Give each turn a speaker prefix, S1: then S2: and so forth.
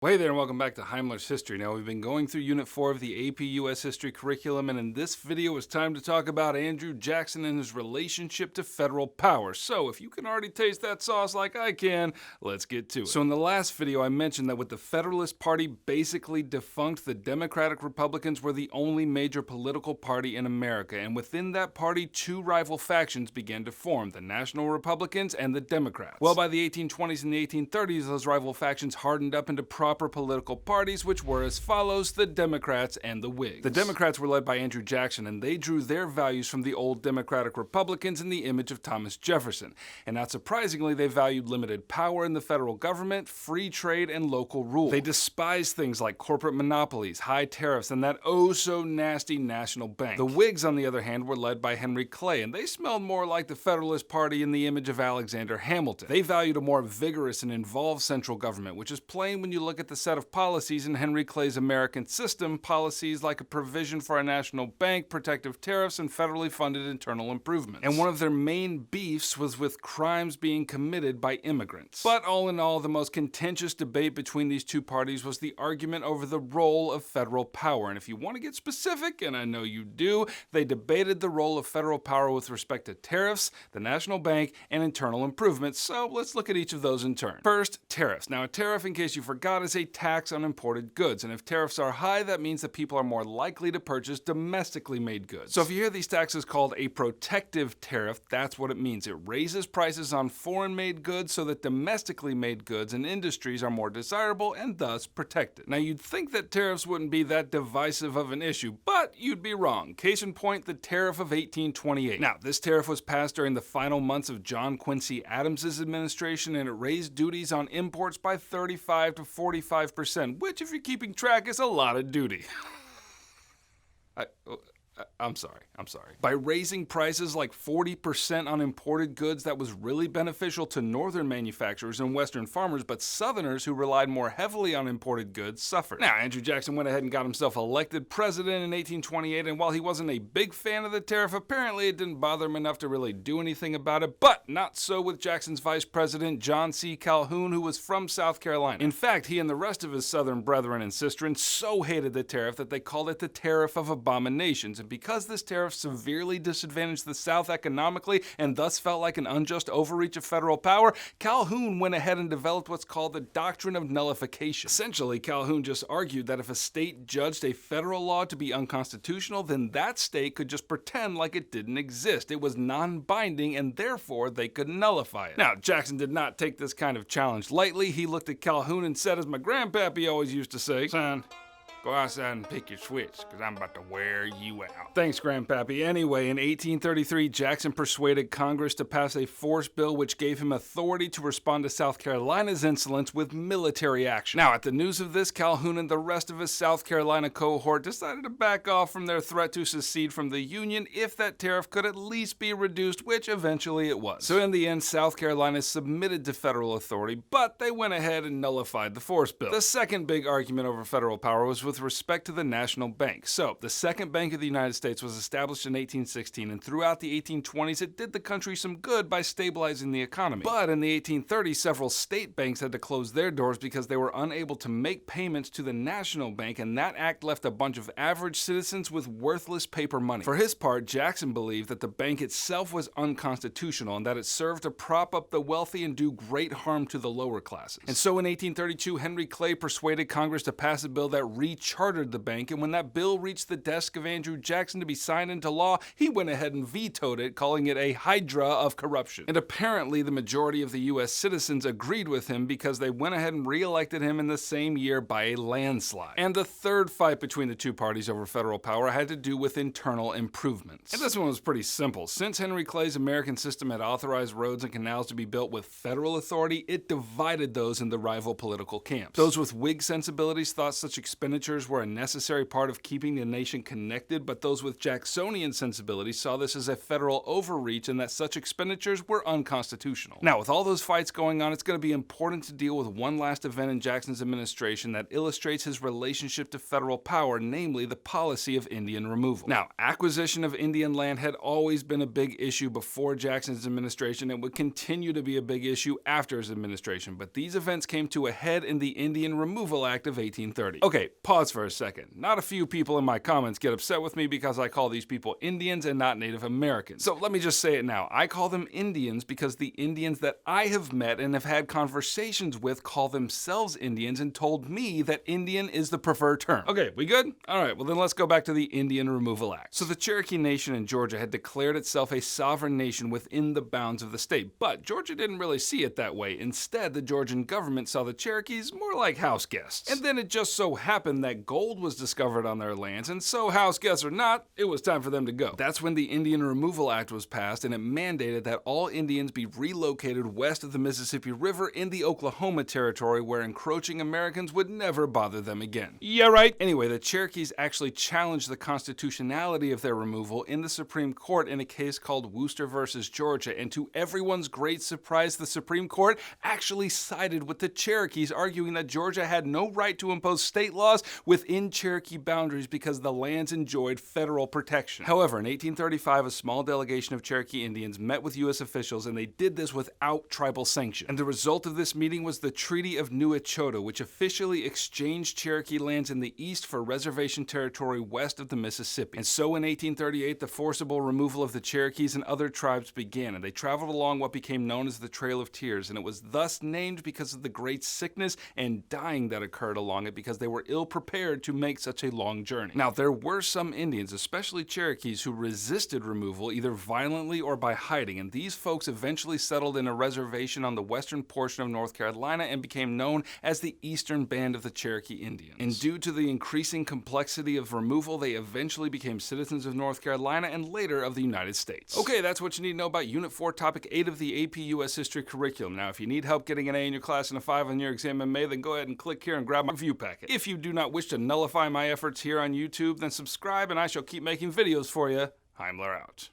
S1: Hey there and welcome back to Heimler's History. Now we've been going through Unit 4 of the AP U.S. History curriculum, and in this video it's time to talk about Andrew Jackson and his relationship to federal power. So if you can already taste that sauce like I can, let's get to it. So in the last video I mentioned that with the Federalist Party basically defunct, the Democratic Republicans were the only major political party in America, and within that party two rival factions began to form, the National Republicans and the Democrats. Well, by the 1820s and the 1830s, those rival factions hardened up into proper political parties, which were as follows: the Democrats and the Whigs. The Democrats were led by Andrew Jackson, and they drew their values from the old Democratic Republicans in the image of Thomas Jefferson. And not surprisingly, they valued limited power in the federal government, free trade, and local rule. They despised things like corporate monopolies, high tariffs, and that oh-so-nasty national bank. The Whigs, on the other hand, were led by Henry Clay, and they smelled more like the Federalist Party in the image of Alexander Hamilton. They valued a more vigorous and involved central government, which is plain when you look at the set of policies in Henry Clay's American system, policies like a provision for a national bank, protective tariffs, and federally funded internal improvements. And one of their main beefs was with crimes being committed by immigrants. But all in all, the most contentious debate between these two parties was the argument over the role of federal power. And if you want to get specific, and I know you do, they debated the role of federal power with respect to tariffs, the national bank, and internal improvements. So let's look at each of those in turn. First, tariffs. Now, a tariff, in case you forgot, is a tax on imported goods, and if tariffs are high, that means that people are more likely to purchase domestically made goods. So if you hear these taxes called a protective tariff, that's what it means. It raises prices on foreign-made goods so that domestically made goods and industries are more desirable and thus protected. Now, you'd think that tariffs wouldn't be that divisive of an issue, but you'd be wrong. Case in point, the Tariff of 1828. Now, this tariff was passed during the final months of John Quincy Adams's administration, and it raised duties on imports by 35 to 45%, which, if you're keeping track, is a lot of duty. I'm sorry. By raising prices like 40% on imported goods, that was really beneficial to northern manufacturers and western farmers, but southerners who relied more heavily on imported goods suffered. Now, Andrew Jackson went ahead and got himself elected president in 1828, and while he wasn't a big fan of the tariff, apparently it didn't bother him enough to really do anything about it. But not so with Jackson's vice president, John C. Calhoun, who was from South Carolina. In fact, he and the rest of his southern brethren and sistren so hated the tariff that they called it the Tariff of Abominations, and because this tariff severely disadvantaged the South economically and thus felt like an unjust overreach of federal power, Calhoun went ahead and developed what's called the doctrine of nullification. Essentially, Calhoun just argued that if a state judged a federal law to be unconstitutional, then that state could just pretend like it didn't exist. It was non-binding, and therefore they could nullify it. Now, Jackson did not take this kind of challenge lightly. He looked at Calhoun and said, as my grandpappy always used to say, "Son, go outside and pick your switch, because I'm about to wear you out." Thanks, Grandpappy. Anyway, in 1833, Jackson persuaded Congress to pass a force bill which gave him authority to respond to South Carolina's insolence with military action. Now, at the news of this, Calhoun and the rest of his South Carolina cohort decided to back off from their threat to secede from the Union if that tariff could at least be reduced, which eventually it was. So in the end, South Carolina submitted to federal authority, but they went ahead and nullified the force bill. The second big argument over federal power was with respect to the national bank. So, the Second Bank of the United States was established in 1816, and throughout the 1820s, it did the country some good by stabilizing the economy. But in the 1830s, several state banks had to close their doors because they were unable to make payments to the national bank, and that act left a bunch of average citizens with worthless paper money. For his part, Jackson believed that the bank itself was unconstitutional and that it served to prop up the wealthy and do great harm to the lower classes. And so in 1832, Henry Clay persuaded Congress to pass a bill that chartered the bank, and when that bill reached the desk of Andrew Jackson to be signed into law, he went ahead and vetoed it, calling it a hydra of corruption. And apparently the majority of the U.S. citizens agreed with him because they went ahead and re-elected him in the same year by a landslide. And the third fight between the two parties over federal power had to do with internal improvements. And this one was pretty simple. Since Henry Clay's American system had authorized roads and canals to be built with federal authority, it divided those in the rival political camps. Those with Whig sensibilities thought such expenditure expenditures were a necessary part of keeping the nation connected, but those with Jacksonian sensibilities saw this as a federal overreach and that such expenditures were unconstitutional. Now, with all those fights going on, it's going to be important to deal with one last event in Jackson's administration that illustrates his relationship to federal power, namely the policy of Indian removal. Now, acquisition of Indian land had always been a big issue before Jackson's administration and would continue to be a big issue after his administration, but these events came to a head in the Indian Removal Act of 1830. Okay, pause for a second. Not a few people in my comments get upset with me because I call these people Indians and not Native Americans. So let me just say it now. I call them Indians because the Indians that I have met and have had conversations with call themselves Indians and told me that Indian is the preferred term. Okay, we good? Alright, well then let's go back to the Indian Removal Act. So the Cherokee Nation in Georgia had declared itself a sovereign nation within the bounds of the state, but Georgia didn't really see it that way. Instead, the Georgian government saw the Cherokees more like house guests. And then it just so happened that gold was discovered on their lands, and so house guests or not, it was time for them to go. That's when the Indian Removal Act was passed, and it mandated that all Indians be relocated west of the Mississippi River in the Oklahoma Territory, where encroaching Americans would never bother them again. Yeah, right. Anyway, the Cherokees actually challenged the constitutionality of their removal in the Supreme Court in a case called Worcester versus Georgia, and to everyone's great surprise, the Supreme Court actually sided with the Cherokees, arguing that Georgia had no right to impose state laws within Cherokee boundaries because the lands enjoyed federal protection. However, in 1835, a small delegation of Cherokee Indians met with U.S. officials, and they did this without tribal sanction. And the result of this meeting was the Treaty of New ECHOTA, which officially exchanged Cherokee lands in the east for reservation territory west of the Mississippi. And so in 1838, the forcible removal of the Cherokees and other tribes began, and they traveled along what became known as the Trail of Tears, and it was thus named because of the great sickness and dying that occurred along it because they were ill prepared to make such a long journey. Now, there were some Indians, especially Cherokees, who resisted removal either violently or by hiding, and these folks eventually settled in a reservation on the western portion of North Carolina and became known as the Eastern Band of the Cherokee Indians. And due to the increasing complexity of removal, they eventually became citizens of North Carolina and later of the United States. Okay, that's what you need to know about Unit 4, Topic 8 of the AP U.S. History curriculum. Now, if you need help getting an A in your class and a 5 on your exam in May, then go ahead and click here and grab my review packet. If you do not wish to nullify my efforts here on YouTube, then subscribe and I shall keep making videos for you. Heimler out.